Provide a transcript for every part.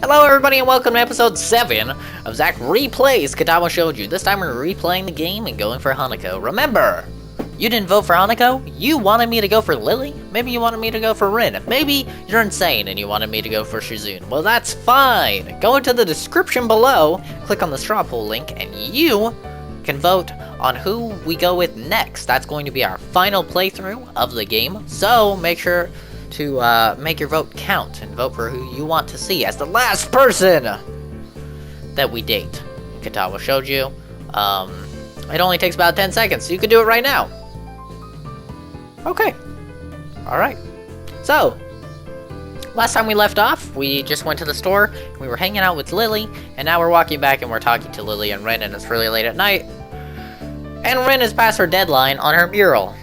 Hello everybody and welcome to episode 7 of Zack Replays Katawa Shoujo. This time we're replaying the game and going for Hanako. Remember, you didn't vote for Hanako? You wanted me to go for Lily? Maybe you wanted me to go for Rin. Maybe you're insane and you wanted me to go for Shizune. Well, that's fine. Go into the description below, click on the straw poll link, and you can vote on who we go with next. That's going to be our final playthrough of the game, so make sure to make your vote count and vote for who you want to see as the last person that we date in Katawa Shoujo. It only takes about 10 seconds, so you can do it right now. Okay. Alright. So, last time we left off, we just went to the store, we were hanging out with Lily, and now we're walking back and we're talking to Lily and Rin, and it's really late at night. And Rin has passed her deadline on her mural.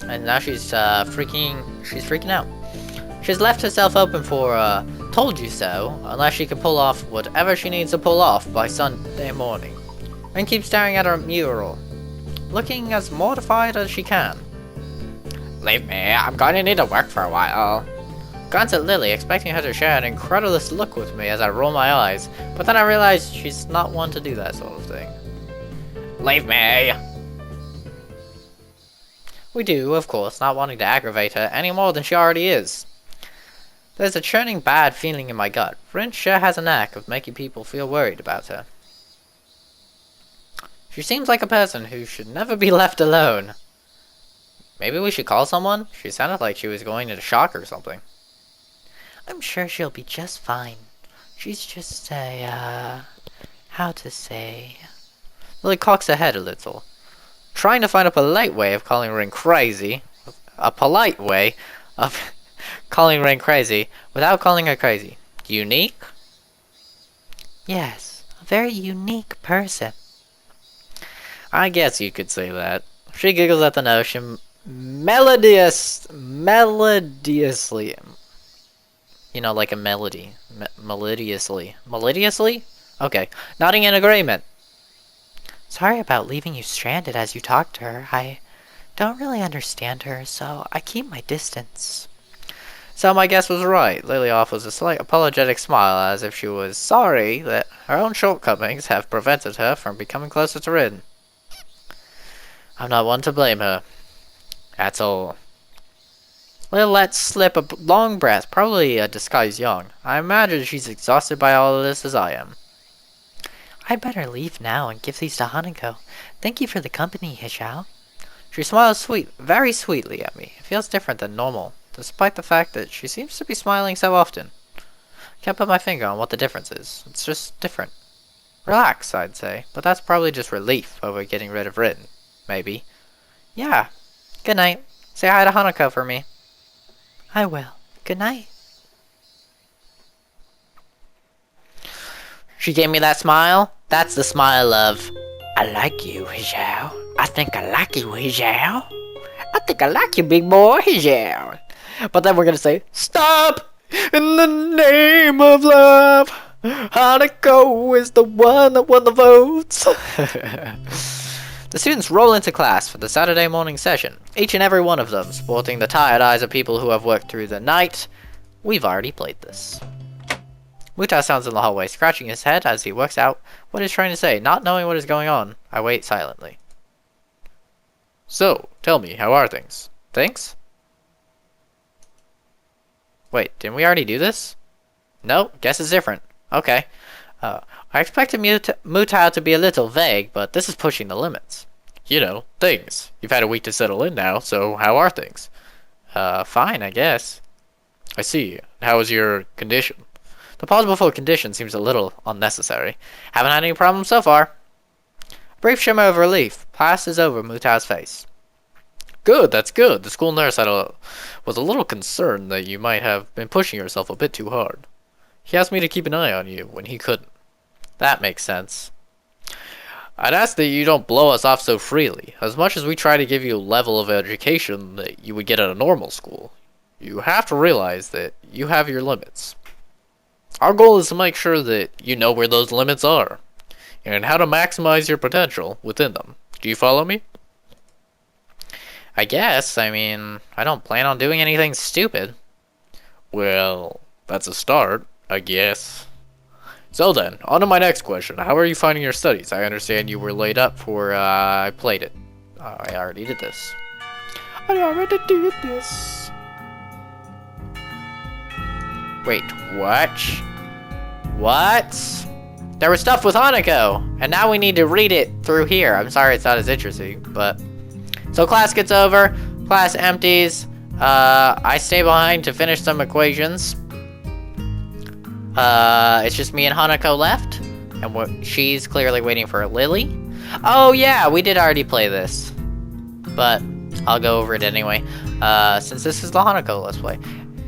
And now she's freaking out. She's left herself open for told you so, unless she can pull off whatever she needs to pull off by Sunday morning. And keeps staring at her mural, looking as mortified as she can. Leave me, I'm gonna need to work for a while. Glance at Lily, expecting her to share an incredulous look with me as I roll my eyes, but then I realize she's not one to do that sort of thing. Leave me! We do, of course, not wanting to aggravate her any more than she already is. There's a churning bad feeling in my gut. Rin sure has a knack of making people feel worried about her. She seems like a person who should never be left alone. Maybe we should call someone? She sounded like she was going into shock or something. I'm sure she'll be just fine. She's just how to say... Lily cocks her head a little, trying to find a polite way of calling Rin crazy. A polite way of calling Rin crazy without calling her crazy. Unique? Yes, a very unique person. I guess you could say that. She giggles at the notion, melodiously. You know, like a melody. Melodiously. Melodiously? Okay, nodding in agreement. Sorry about leaving you stranded as you talked to her. I don't really understand her, so I keep my distance. So my guess was right. Lily offers a slight apologetic smile as if she was sorry that her own shortcomings have prevented her from becoming closer to Rin. I'm not one to blame her. That's all. Lily lets slip a long breath, probably a disguised yawn. I imagine she's exhausted by all of this as I am. I'd better leave now and give these to Hanako. Thank you for the company, Hijao. She smiles very sweetly at me. It feels different than normal, despite the fact that she seems to be smiling so often. Can't put my finger on what the difference is. It's just different. Relax, I'd say, but that's probably just relief over getting rid of Rin. Maybe. Yeah. Good night. Say hi to Hanako for me. I will. Good night. She gave me that smile. That's the smile of, I like you, Hijao. I think I like you, Hijao. I think I like you, big boy, Hijao. But then we're gonna say, stop! In the name of love, Hanako is the one that won the votes. The students roll into class for the Saturday morning session. Each and every one of them sporting the tired eyes of people who have worked through the night. We've already played this. Muta sounds in the hallway, scratching his head as he works out what he's trying to say. Not knowing what is going on, I wait silently. So, tell me, how are things? Thanks? Wait, didn't we already do this? No, guess it's different. Okay. I expected Muta to be a little vague, but this is pushing the limits. You know, things. You've had a week to settle in now, so how are things? Fine, I guess. I see. How is your condition? The pause before condition seems a little unnecessary. Haven't had any problems so far. A brief shimmer of relief passes over Muta's face. Good, that's good. The school nurse was a little concerned that you might have been pushing yourself a bit too hard. He asked me to keep an eye on you when he couldn't. That makes sense. I'd ask that you don't blow us off so freely. As much as we try to give you a level of education that you would get at a normal school, you have to realize that you have your limits. Our goal is to make sure that you know where those limits are, and how to maximize your potential within them. Do you follow me? I guess. I mean, I don't plan on doing anything stupid. Well, that's a start. I guess. So then, on to my next question. How are you finding your studies? I understand you were laid up for, I played it. I already did this. Wait, what? What? There was stuff with Hanako, and now we need to read it through here. I'm sorry it's not as interesting, but... So class gets over, class empties, I stay behind to finish some equations. It's just me and Hanako left, and she's clearly waiting for Lily. Oh yeah, we did already play this, but I'll go over it anyway, since this is the Hanako Let's Play.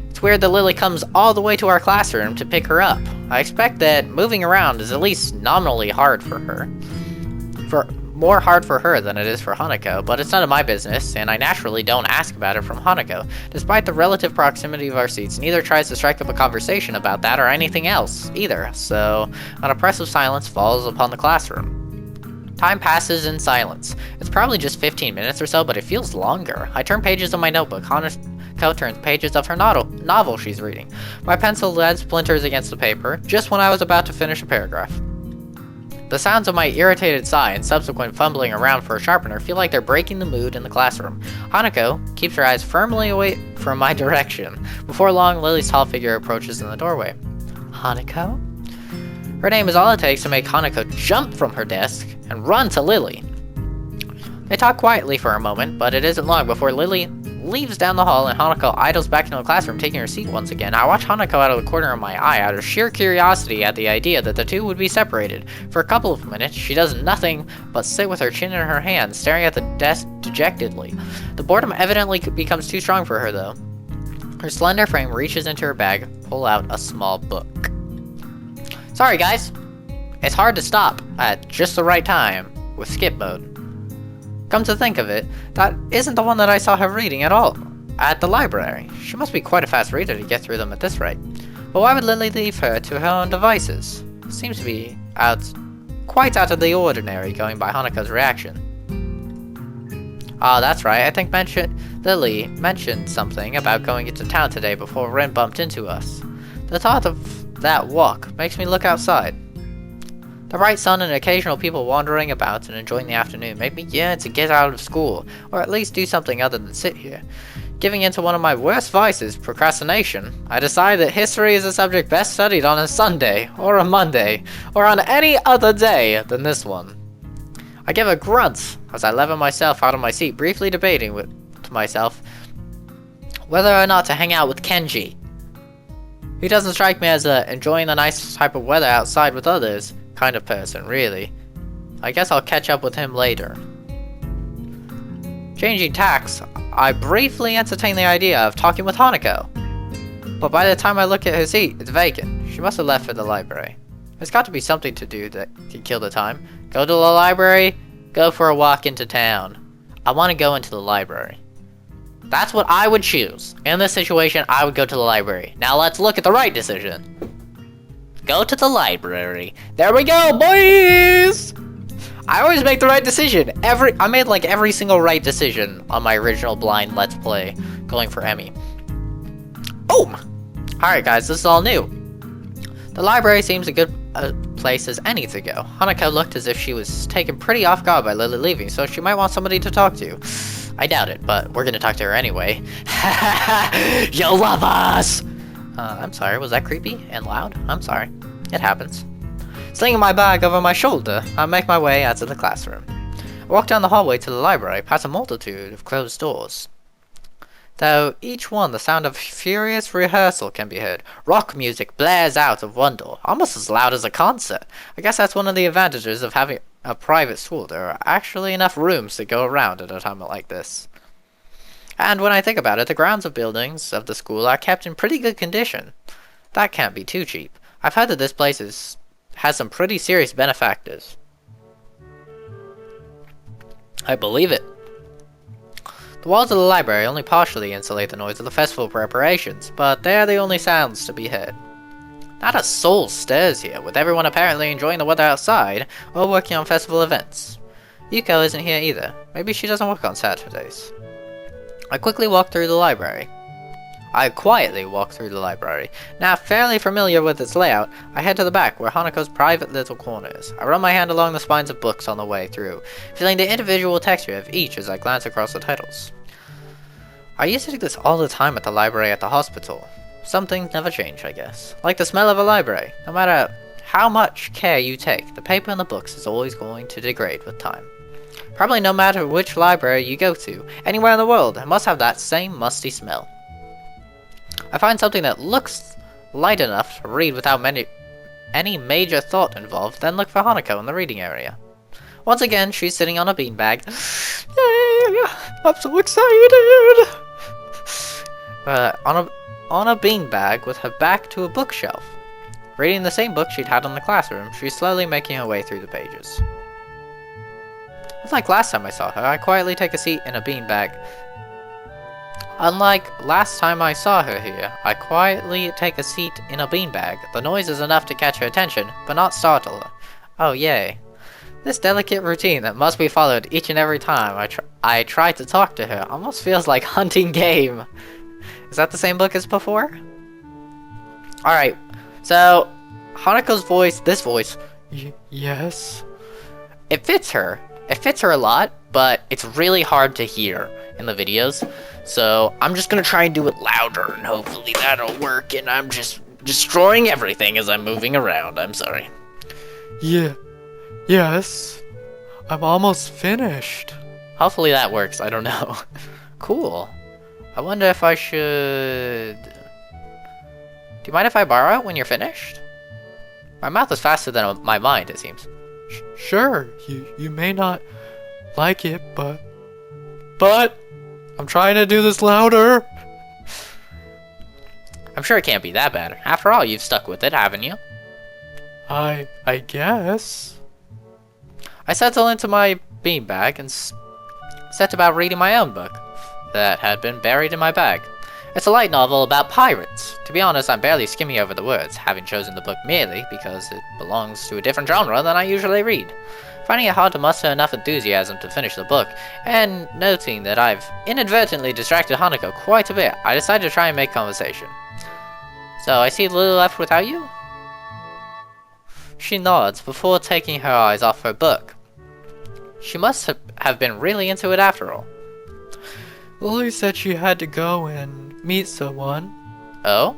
It's weird that Lily comes all the way to our classroom to pick her up. I expect that moving around is at least nominally hard for her. More hard for her than it is for Hanako, but it's none of my business, and I naturally don't ask about it from Hanako. Despite the relative proximity of our seats, neither tries to strike up a conversation about that or anything else, either, so an oppressive silence falls upon the classroom. Time passes in silence. It's probably just 15 minutes or so, but it feels longer. I turn pages of my notebook. Hanako turns pages of her novel she's reading. My pencil lead splinters against the paper, just when I was about to finish a paragraph. The sounds of my irritated sigh and subsequent fumbling around for a sharpener feel like they're breaking the mood in the classroom. Hanako keeps her eyes firmly away from my direction. Before long, Lily's tall figure approaches in the doorway. Hanako? Her name is all it takes to make Hanako jump from her desk and run to Lily. They talk quietly for a moment, but it isn't long before Lily leaves down the hall and Hanako idles back into the classroom, taking her seat once again. I watch Hanako out of the corner of my eye out of sheer curiosity at the idea that the two would be separated. For a couple of minutes, she does nothing but sit with her chin in her hand, staring at the desk dejectedly. The boredom evidently becomes too strong for her, though. Her slender frame reaches into her bag, pull out a small book. Sorry, guys. It's hard to stop at just the right time with skip mode. Come to think of it, that isn't the one that I saw her reading at all, at the library. She must be quite a fast reader to get through them at this rate. But why would Lily leave her to her own devices? Seems to be quite out of the ordinary, going by Hanako's reaction. Ah, that's right, I think Lily mentioned something about going into town today before Ren bumped into us. The thought of that walk makes me look outside. The bright sun and occasional people wandering about and enjoying the afternoon make me yearn to get out of school, or at least do something other than sit here. Giving into one of my worst vices, procrastination, I decide that history is a subject best studied on a Sunday, or a Monday, or on any other day than this one. I give a grunt as I lever myself out of my seat, briefly debating to myself whether or not to hang out with Kenji. He doesn't strike me as enjoying the nice type of weather outside with others kind of person, really. I guess I'll catch up with him later. Changing tacks, I briefly entertain the idea of talking with Hanako. But by the time I look at her seat, it's vacant. She must have left for the library. There's got to be something to do that can kill the time. Go to the library, go for a walk into town. I want to go into the library. That's what I would choose. In this situation, I would go to the library. Now let's look at the right decision. Go to the library. There we go, boys! I always make the right decision. I made like every single right decision on my original blind Let's Play going for Emmy. Boom! Alright guys, this is all new. The library seems a good place as any to go. Hanako looked as if she was taken pretty off guard by Lily leaving, so she might want somebody to talk to. I doubt it, but we're gonna talk to her anyway. You'll love us! I'm sorry, was that creepy and loud? I'm sorry. It happens. Slinging my bag over my shoulder, I make my way out of the classroom. I walk down the hallway to the library, past a multitude of closed doors. Though each one the sound of furious rehearsal can be heard. Rock music blares out of one door, almost as loud as a concert. I guess that's one of the advantages of having a private school. There are actually enough rooms to go around at a time like this. And when I think about it, the grounds of buildings of the school are kept in pretty good condition. That can't be too cheap. I've heard that this place has some pretty serious benefactors. I believe it. The walls of the library only partially insulate the noise of the festival preparations, but they are the only sounds to be heard. Not a soul stirs here, with everyone apparently enjoying the weather outside or working on festival events. Yuko isn't here either. Maybe she doesn't work on Saturdays. I quickly walk through the library. I quietly walk through the library. Now fairly familiar with its layout, I head to the back where Hanako's private little corner is. I run my hand along the spines of books on the way through, feeling the individual texture of each as I glance across the titles. I used to do this all the time at the library at the hospital. Some things never change, I guess. Like the smell of a library. No matter how much care you take, the paper in the books is always going to degrade with time. Probably no matter which library you go to, anywhere in the world, it must have that same musty smell. I find something that looks light enough to read without any major thought involved, then look for Hanako in the reading area. Once again, she's sitting on a beanbag. Yay! I'm so excited! On a beanbag with her back to a bookshelf. Reading the same book she'd had in the classroom, she's slowly making her way through the pages. Unlike last time I saw her, I quietly take a seat in a beanbag. Unlike last time I saw her here, I quietly take a seat in a beanbag. The noise is enough to catch her attention, but not startle her. Oh yay. This delicate routine that must be followed each and every time I try to talk to her almost feels like hunting game. Is that the same book as before? Alright, so Hanako's voice, this voice, yes. It fits her. It fits her a lot, but it's really hard to hear in the videos. So I'm just gonna try and do it louder, and hopefully that'll work, and I'm just destroying everything as I'm moving around. I'm sorry. Yeah. Yes. I'm almost finished. Hopefully that works, I don't know. Cool. I wonder if I should... Do you mind if I borrow it when you're finished? My mouth is faster than my mind, it seems. Sure, you may not like it, but I'm trying to do this louder. I'm sure it can't be that bad. After all, you've stuck with it, haven't you? I guess. I settle into my beanbag and set about reading my own book that had been buried in my bag. It's a light novel about pirates. To be honest, I'm barely skimming over the words, having chosen the book merely because it belongs to a different genre than I usually read. Finding it hard to muster enough enthusiasm to finish the book, and noting that I've inadvertently distracted Hanako quite a bit, I decided to try and make conversation. So, I see Lily left without you? She nods before taking her eyes off her book. She must have been really into it after all. Lily said she had to go and meet someone. Oh?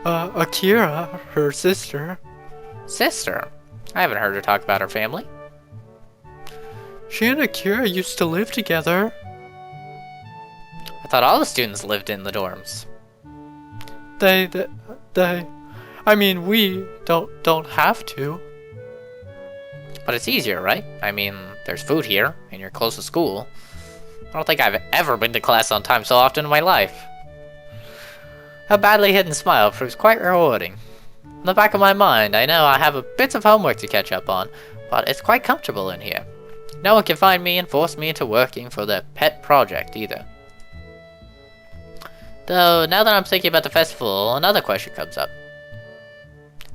Akira, her sister. Sister? I haven't heard her talk about her family. She and Akira used to live together. I thought all the students lived in the dorms. I mean, we don't have to. But it's easier, right? I mean, there's food here, and you're close to school. I don't think I've ever been to class on time so often in my life. A badly hidden smile proves quite rewarding. In the back of my mind, I know I have a bit of homework to catch up on, but it's quite comfortable in here. No one can find me and force me into working for their pet project either. Though, now that I'm thinking about the festival, another question comes up.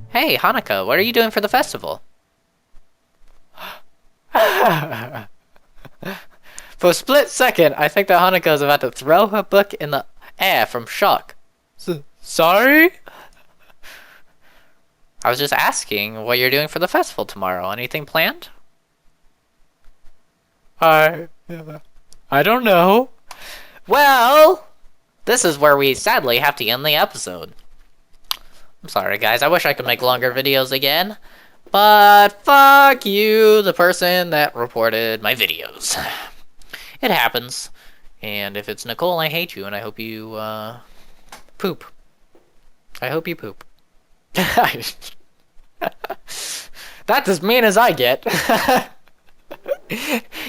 Hey, Hanako, what are you doing for the festival? For a split second, I think that Hanako is about to throw her book in the air from shock. Sorry? I was just asking what you're doing for the festival tomorrow. Anything planned? I don't know. Well, this is where we sadly have to end the episode. I'm sorry, guys. I wish I could make longer videos again. But fuck you, the person that reported my videos. It happens. And if it's Nicole, I hate you, and I hope you, poop. I hope you poop. That's as mean as I get.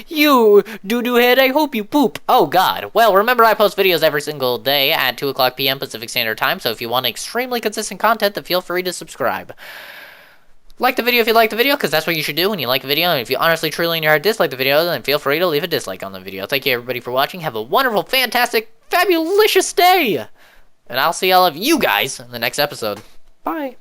You doo-doo head, I hope you poop. Oh god. Well, remember I post videos every single day at 2 o'clock p.m. Pacific Standard Time, so if you want extremely consistent content, then feel free to subscribe. Like the video if you like the video, because that's what you should do when you like a video, and if you honestly, truly in your heart dislike the video, then feel free to leave a dislike on the video. Thank you everybody for watching. Have a wonderful, fantastic, fabulous day! And I'll see all of you guys in the next episode. Bye.